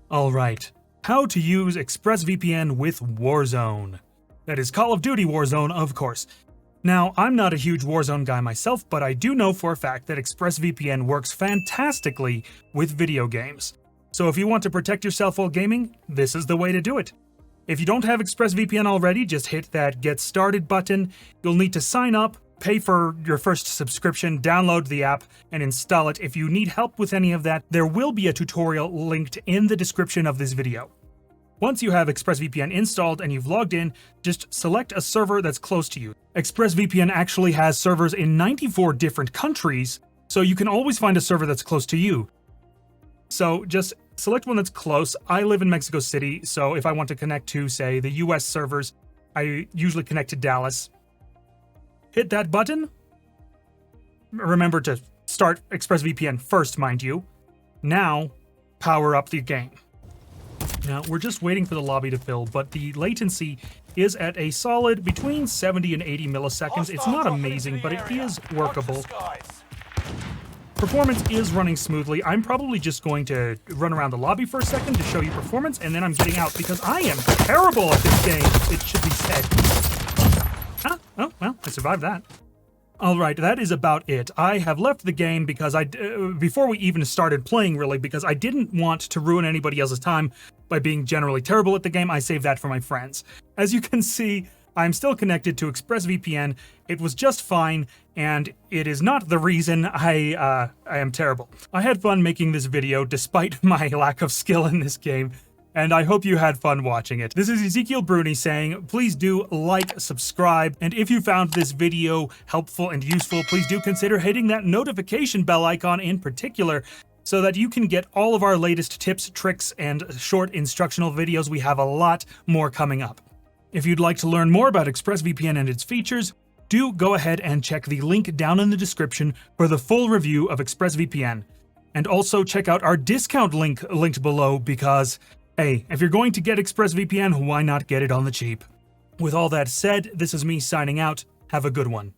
Alright, how to use ExpressVPN with Warzone. That is Call of Duty Warzone, of course. Now, I'm not a huge Warzone guy myself, but I do know for a fact that ExpressVPN works fantastically with video games. So if you want to protect yourself while gaming, this is the way to do it. If you don't have ExpressVPN already, just hit that Get Started button. You'll need to sign up, pay for your first subscription, download the app, and install it. If you need help with any of that, there will be a tutorial linked in the description of this video. Once you have ExpressVPN installed and you've logged in, just select a server that's close to you. ExpressVPN actually has servers in 94 different countries, so you can always find a server that's close to you. So just select one that's close. I live in Mexico City, so if I want to connect to, say, the US servers, I usually connect to Dallas. Hit that button. Remember to start ExpressVPN first, mind you. Now, power up the game. Now, we're just waiting for the lobby to fill, but the latency is at a solid between 70 and 80 milliseconds. It's not amazing, but it is workable. Performance is running smoothly. I'm probably just going to run around the lobby for a second to show you performance, and then I'm getting out because I am terrible at this game, it should be said. Oh, well, I survived that. Alright, that is about it. I have left the game because before we even started playing, really, because I didn't want to ruin anybody else's time by being generally terrible at the game. I saved that for my friends. As you can see, I'm still connected to ExpressVPN. It was just fine, and it is not the reason I am terrible. I had fun making this video despite my lack of skill in this game, and I hope you had fun watching it. This is Ezekiel Bruni saying, please do like, subscribe, and if you found this video helpful and useful, please do consider hitting that notification bell icon in particular, so that you can get all of our latest tips, tricks, and short instructional videos. We have a lot more coming up. If you'd like to learn more about ExpressVPN and its features, do go ahead and check the link down in the description for the full review of ExpressVPN. And also check out our discount link linked below because, hey, if you're going to get ExpressVPN, why not get it on the cheap? With all that said, this is me signing out. Have a good one.